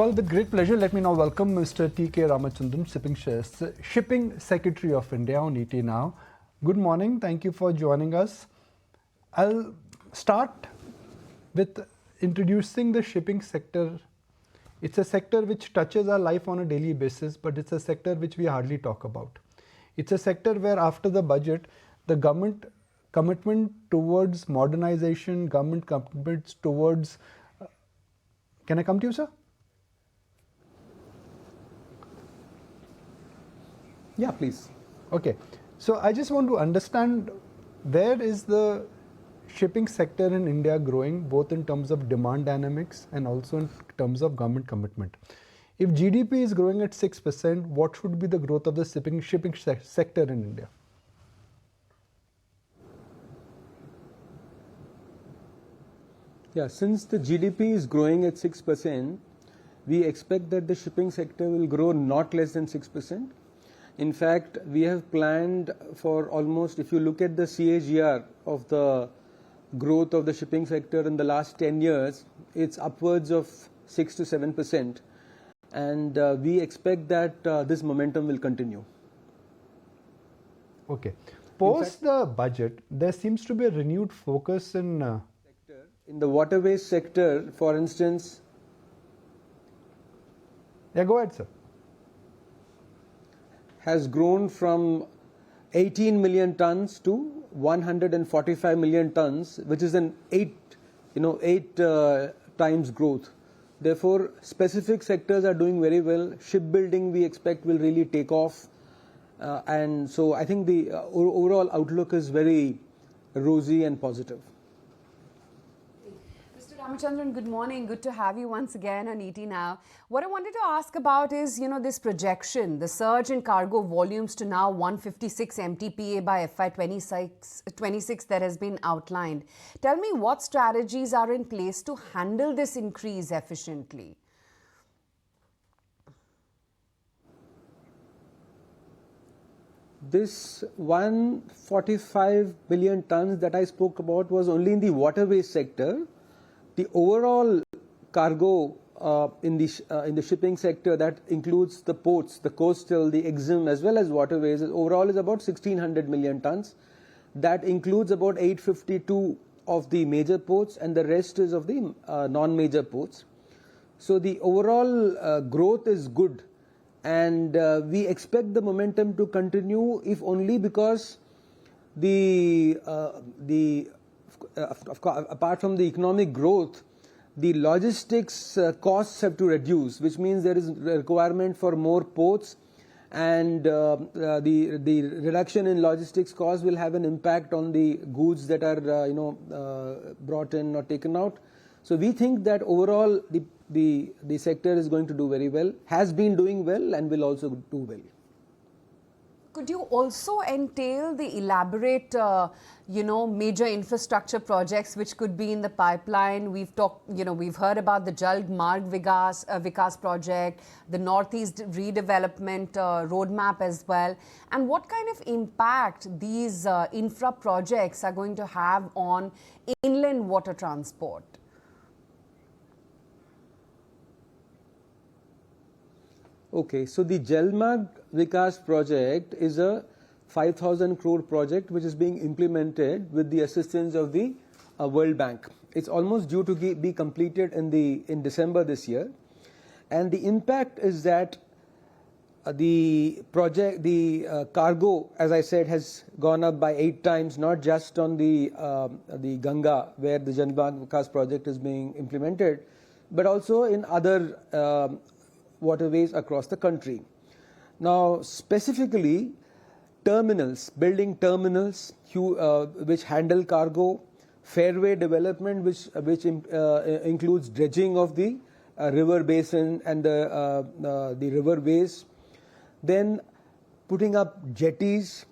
Well, with great pleasure, let me now welcome Mr. T.K. Ramachandran, Shipping Secretary of India on ET Now. Good morning. Thank you for joining us. I'll start with introducing the shipping sector. It's a sector which touches our life on a daily basis, but it's a sector which we hardly talk about. It's a sector where after the budget, the government commitment towards modernization, government commitments towards... Can I come to you, sir? Yeah, please. Okay. So I just want to understand, where is the shipping sector in India growing, both in terms of demand dynamics and also in terms of government commitment? If GDP is growing at 6%, what should be the growth of the shipping sector in India? Yeah, since the GDP is growing at 6%, we expect that the shipping sector will grow not less than 6%. In fact, we have planned for almost, if you look at the CAGR of the growth of the shipping sector in the last 10 years, it's upwards of 6 to 7%. And we expect that this momentum will continue. Okay. Post the budget, there seems to be a renewed focus in the waterways sector, for instance. Yeah, go ahead, sir. Has grown from 18 million tons to 145 million tons, which is an eight times growth. Therefore, specific sectors are doing very well. Shipbuilding, we expect, will really take off. And so I think the overall outlook is very rosy and positive. Ramachandran, good morning. Good to have you once again on ET Now. What I wanted to ask about is, this projection, the surge in cargo volumes to now 156 MTPA by FY 26 that has been outlined. Tell me what strategies are in place to handle this increase efficiently. This 145 billion tons that I spoke about was only in the waterways sector. The overall cargo in the shipping sector, that includes the ports, the coastal, the EXIM, as well as waterways, overall is about 1600 million tons. That includes about 852 of the major ports, and the rest is of the non-major ports. So the overall growth is good, and we expect the momentum to continue, if only because apart from the economic growth, the logistics costs have to reduce, which means there is a requirement for more ports, and the reduction in logistics costs will have an impact on the goods that are brought in or taken out. So we think that overall the sector is going to do very well, has been doing well, and will also do well. Could you also entail the elaborate, major infrastructure projects which could be in the pipeline? We've heard about the Jalg Marg Vikas project, the Northeast redevelopment roadmap as well. And what kind of impact these infra projects are going to have on inland water transport? Okay, so the Jalmarg Vikas project is a 5,000 crore project which is being implemented with the assistance of the World Bank. It's almost due to be completed in December this year, and the impact is that the cargo, as I said, has gone up by 8 times, not just on the Ganga where the Jalmarg Vikas project is being implemented, but also in other waterways across the country. Now, specifically, building terminals which handle cargo, fairway development which includes dredging of the river basin and the riverways, then putting up jetties,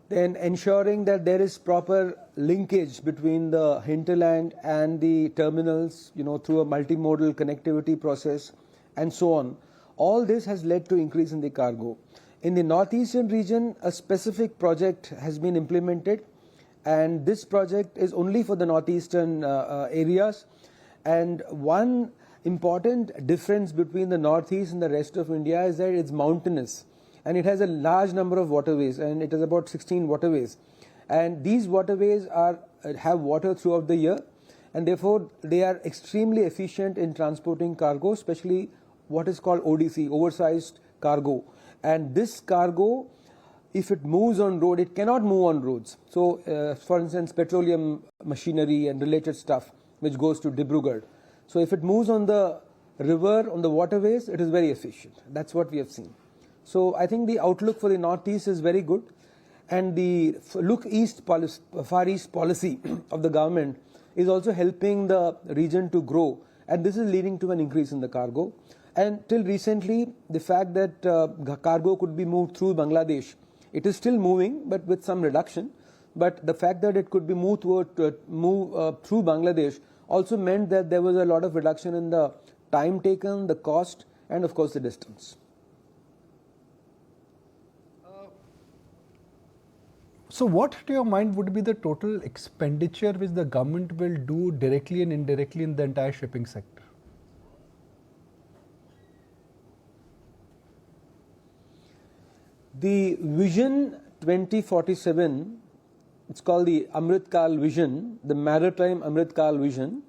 then ensuring that there is proper linkage between the hinterland and the terminals, through a multimodal connectivity process, and so on. All this has led to increase in the cargo. In the northeastern region, a specific project has been implemented, and this project is only for the northeastern areas. And one important difference between the northeast and the rest of India is that it's mountainous and it has a large number of waterways, and it has about 16 waterways. And these waterways have water throughout the year, and therefore they are extremely efficient in transporting cargo, especially what is called ODC, oversized cargo. And this cargo, if it moves on road, it cannot move on roads. So, for instance, petroleum machinery and related stuff which goes to Dibrugarh. So if it moves on the river, on the waterways, it is very efficient. That's what we have seen. So I think the outlook for the northeast is very good, and the far east policy of the government is also helping the region to grow, and this is leading to an increase in the cargo. And till recently, the fact that cargo could be moved through Bangladesh, it is still moving, but with some reduction. But the fact that it could be moved through Bangladesh also meant that there was a lot of reduction in the time taken, the cost, and of course the distance. So what to your mind would be the total expenditure which the government will do directly and indirectly in the entire shipping sector? The Vision 2047, it's called the Amrit Kal Vision, the Maritime Amrit Kal Vision,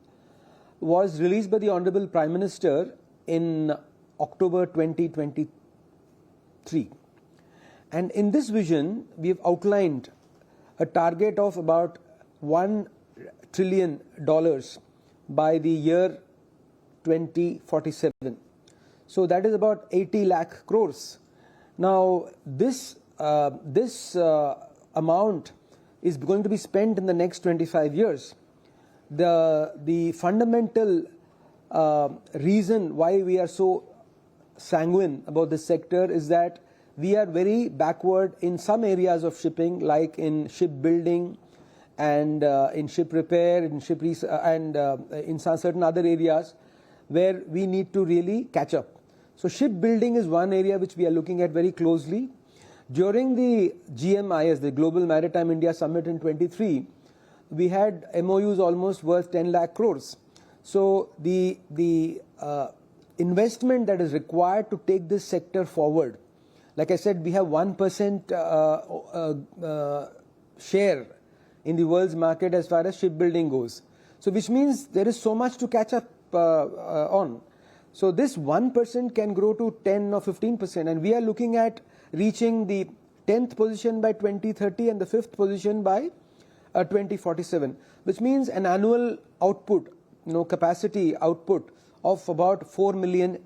was released by the Honorable Prime Minister in October 2023. And in this vision, we have outlined a target of about $1 trillion by the year 2047. So that is about 80 lakh crores. Now, this amount is going to be spent in the next 25 years. The fundamental reason why we are so sanguine about this sector is that we are very backward in some areas of shipping, like in shipbuilding and in ship repair, in in certain other areas where we need to really catch up. So shipbuilding is one area which we are looking at very closely. During the GMIS, the Global Maritime India Summit in 23, we had MOUs almost worth 10 lakh crores. So the investment that is required to take this sector forward, like I said, we have 1% share in the world's market as far as shipbuilding goes. So which means there is so much to catch up on. So this 1% can grow to 10 or 15%, and we are looking at reaching the 10th position by 2030 and the 5th position by 2047, which means an annual output, capacity output of about 4 million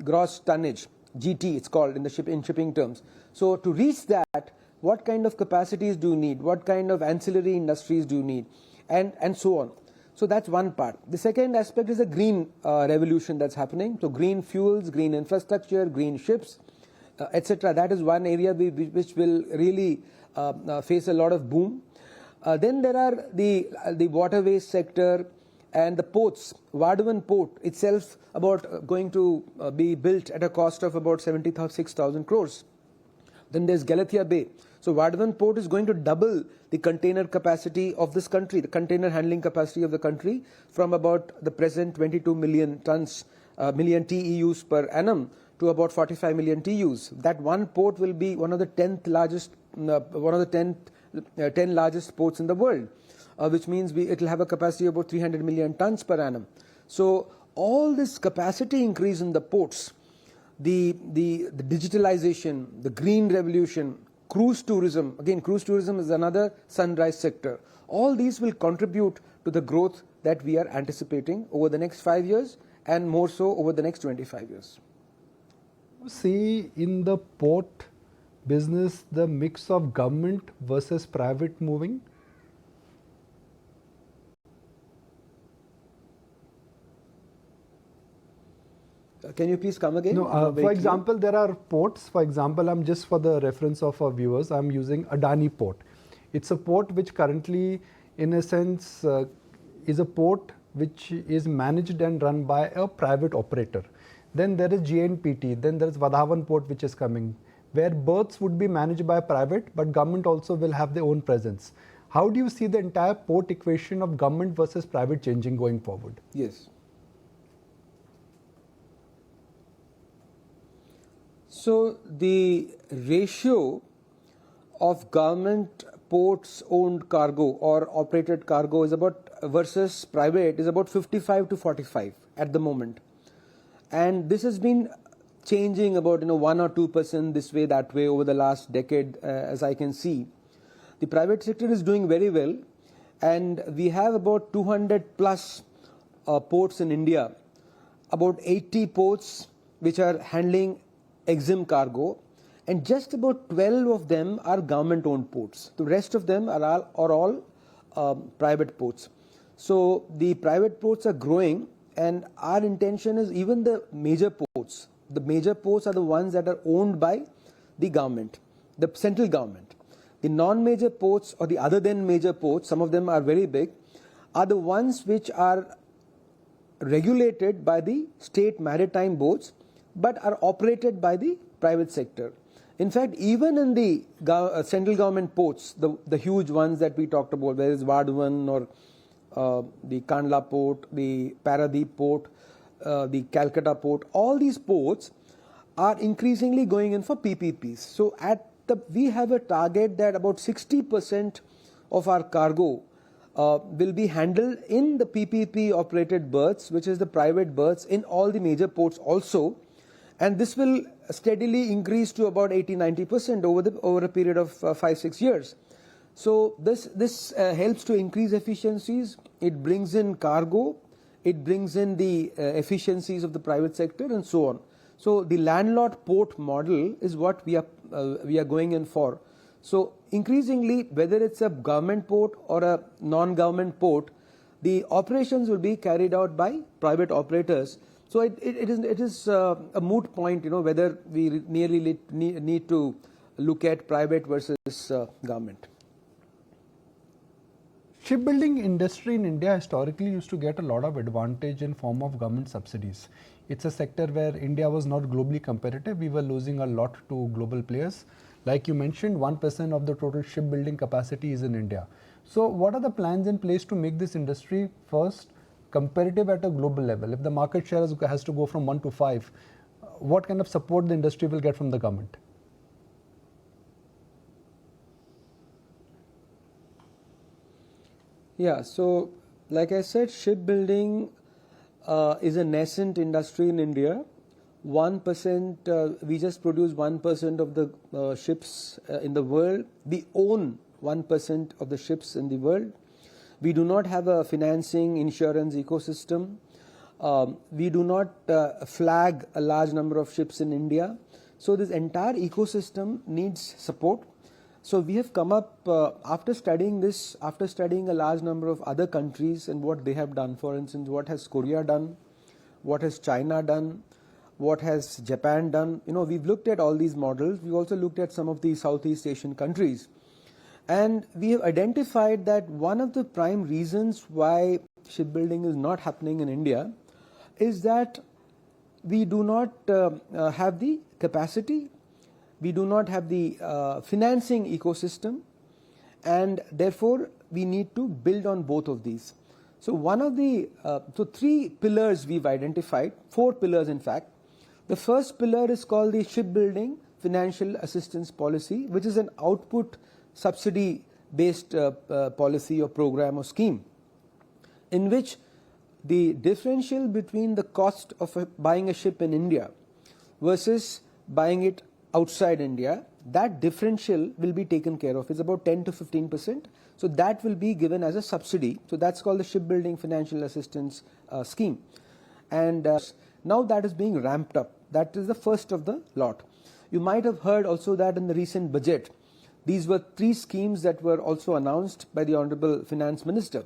gross tonnage, GT it's called in shipping terms. So to reach that, what kind of capacities do you need? What kind of ancillary industries do you need? And so on. So that's one part. The second aspect is the green revolution that's happening. So green fuels, green infrastructure, green ships, etc. That is one area which will really face a lot of boom. Then there are the waterways sector and the ports. Vardhaman port itself going to be built at a cost of about 76,000 crores. Then there's Galathea Bay. So Vardhaman port is going to double the container capacity of this country, the container handling capacity of the country, from about the present 22 million tons, million TEUs per annum to about 45 million TEUs. That one port will be one of the 10 largest ports in the world, which means it will have a capacity of about 300 million tons per annum. So all this capacity increase in the ports, the digitalization, the green revolution, cruise tourism, again cruise tourism is another sunrise sector. All these will contribute to the growth that we are anticipating over the next 5 years and more so over the next 25 years. See, in the port business, the mix of government versus private moving? Can you please come again? No, for example, there are ports. For example, I'm just for the reference of our viewers, I'm using Adani port. It's a port which currently, in a sense, is a port which is managed and run by a private operator. Then there is JNPT, then there is Vadhavan port which is coming, where berths would be managed by private, but government also will have their own presence. How do you see the entire port equation of government versus private changing going forward? Yes. So the ratio of government ports owned cargo or operated cargo is about versus private is about 55 to 45 at the moment, and this has been changing about 1 or 2% this way that way over the last decade. As I can see, the private sector is doing very well, and we have about 200 plus ports in India, about 80 ports which are handling EXIM cargo, and just about 12 of them are government owned ports. The rest of them are all private ports. So the private ports are growing, and our intention is even the major ports are the ones that are owned by the government, the central government. The non-major ports or the other than major ports, some of them are very big, are the ones which are regulated by the state maritime boards but are operated by the private sector. In fact, even in the central government ports, the huge ones that we talked about, whether it's Vadhavan or the Kandla port, the Paradeep port, the Calcutta port, all these ports are increasingly going in for PPPs. So we have a target that about 60% of our cargo will be handled in the PPP operated berths, which is the private berths in all the major ports also, and this will steadily increase to about 80-90% over a period of 5-6 years. So this helps to increase efficiencies. It brings in cargo, it brings in the efficiencies of the private sector, and so on. So the landlord port model is what we are going in for. So increasingly, whether it's a government port or a non-government port, the operations will be carried out by private operators. So it is a moot point, whether we nearly need to look at private versus government. Shipbuilding industry in India historically used to get a lot of advantage in form of government subsidies. It's a sector where India was not globally competitive. We were losing a lot to global players. Like you mentioned, 1% of the total shipbuilding capacity is in India. So what are the plans in place to make this industry first competitive at a global level? If the market share has to go from 1 to 5, what kind of support the industry will get from the government? Yeah, so like I said, shipbuilding is a nascent industry in India. 1%, we just produce 1% of the ships in the world. We own 1% of the ships in the world. We do not have a financing insurance ecosystem. We do not flag a large number of ships in India. So this entire ecosystem needs support. So we have come up, after studying a large number of other countries and what they have done, for instance, what has Korea done, what has China done, what has Japan done. We've looked at all these models. We've also looked at some of the Southeast Asian countries. And we have identified that one of the prime reasons why shipbuilding is not happening in India is that we do not have the capacity, we do not have the financing ecosystem, and therefore we need to build on both of these. So so 3 pillars we've identified, 4 pillars in fact. The first pillar is called the Shipbuilding Financial Assistance Policy, which is an output subsidy based policy or program or scheme, in which the differential between the cost of buying a ship in India versus buying it outside India, that differential will be taken care of. It's about 10 to 15%. So that will be given as a subsidy. So that's called the Shipbuilding Financial Assistance Scheme. And now that is being ramped up. That is the first of the lot. You might have heard also that in the recent budget, these were 3 schemes that were also announced by the Honorable Finance Minister.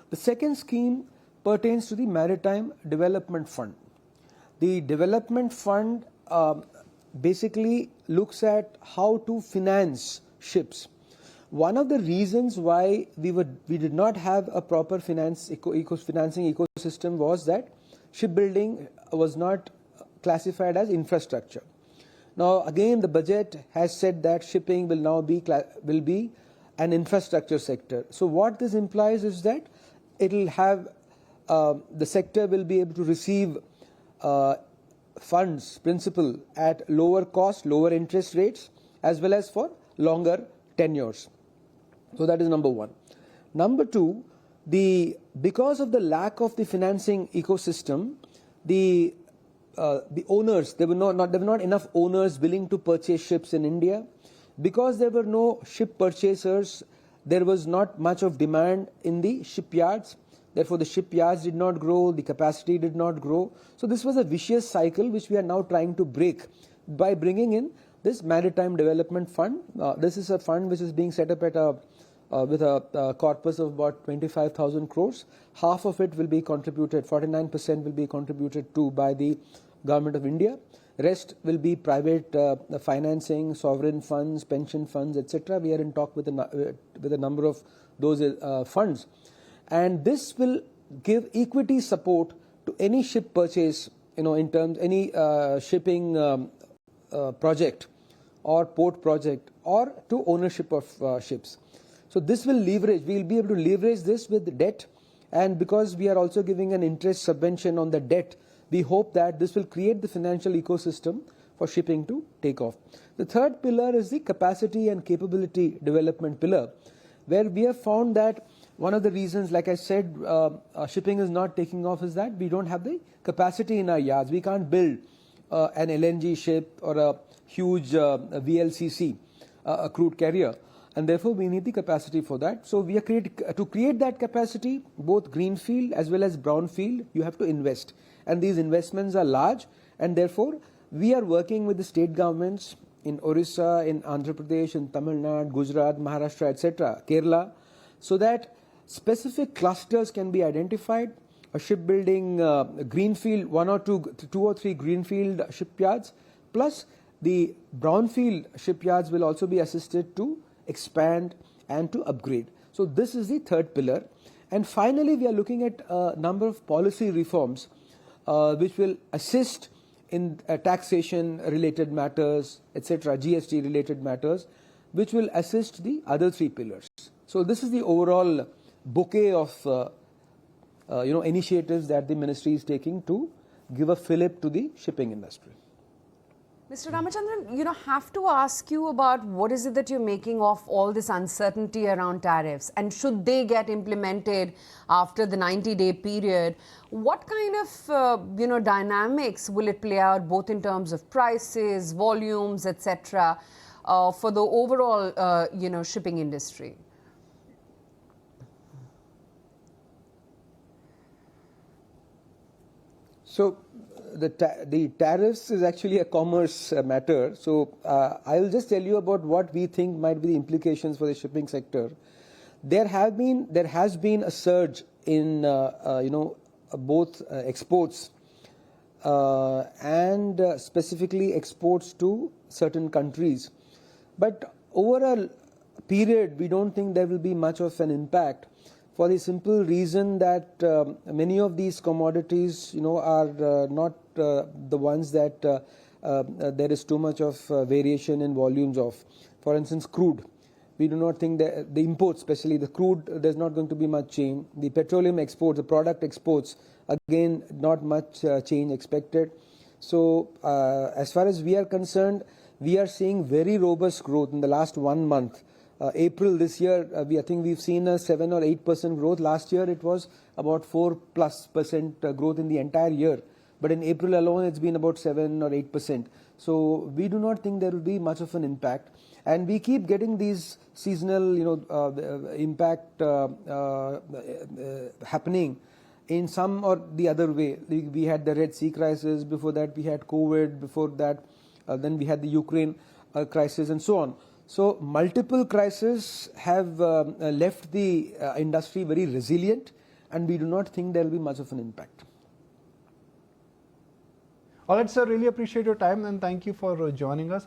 The second scheme pertains to the Maritime Development Fund. The Development Fund basically looks at how to finance ships. One of the reasons why we did not have a proper financing ecosystem was that shipbuilding was not classified as infrastructure. Now again, the budget has said that shipping will now be an infrastructure sector. So what this implies is that it will have the sector will be able to receive funds principal at lower cost, lower interest rates, as well as for longer tenures. So that is number one. Number two, because of the lack of the financing ecosystem, the owners, there were not enough owners willing to purchase ships in India. Because there were no ship purchasers, there was not much of demand in the shipyards. Therefore, the shipyards did not grow, the capacity did not grow. So this was a vicious cycle which we are now trying to break by bringing in this Maritime Development Fund. This is a fund which is being set up with a corpus of about 25,000 crores. Half of it will be contributed, 49% will be contributed to by the Government of India. Rest will be private financing, sovereign funds, pension funds, etc. We are in talk with a number of those funds. And this will give equity support to any ship purchase, in terms any shipping project or port project or to ownership of ships. So this will leverage, we will be able to leverage this with debt, and because we are also giving an interest subvention on the debt, we hope that this will create the financial ecosystem for shipping to take off. The third pillar is the capacity and capability development pillar, where we have found that one of the reasons, like I said, shipping is not taking off is that we don't have the capacity in our yards. We can't build an LNG ship or a huge VLCC, a crude carrier, and therefore we need the capacity for that. So we are to create that capacity, both greenfield as well as brownfield, you have to invest, and these investments are large, and therefore we are working with the state governments in Orissa, in Andhra Pradesh, in Tamil Nadu, Gujarat, Maharashtra, etc., Kerala, so that specific clusters can be identified. A shipbuilding greenfield, two or three greenfield shipyards, plus the brownfield shipyards will also be assisted to expand and to upgrade. So this is the third pillar. And finally, we are looking at a number of policy reforms which will assist in taxation related matters, etc., GST related matters, which will assist the other three pillars. So this is the overall bouquet of initiatives that the ministry is taking to give a fillip to the shipping industry. Mr. Ramachandran, have to ask you about what is it that you're making of all this uncertainty around tariffs, and should they get implemented after the 90-day period, what kind of dynamics will it play out, both in terms of prices, volumes, etc., for the overall shipping industry? So the tariffs is actually a commerce matter. So I will just tell you about what we think might be the implications for the shipping sector. There has been a surge in both exports and specifically exports to certain countries. But over a period, we don't think there will be much of an impact, for the simple reason that many of these commodities, are not the ones that there is too much of variation in volumes of. For instance, crude. We do not think that the imports, especially the crude, there's not going to be much change. The petroleum exports, the product exports, again, not much change expected. So as far as we are concerned, we are seeing very robust growth in the last 1 month. April this year, I think we've seen a 7 or 8% growth. Last year it was about 4+% growth in the entire year. But in April alone, it's been about 7 or 8%. So we do not think there will be much of an impact. And we keep getting these seasonal, impact happening in some or the other way. We had the Red Sea crisis. Before that, we had COVID. Before that, then we had the Ukraine crisis and so on. So multiple crises have left the industry very resilient, and we do not think there will be much of an impact. All right, sir, really appreciate your time and thank you for joining us.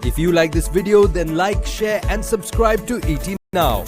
If you like this video, then like, share and subscribe to ET Now.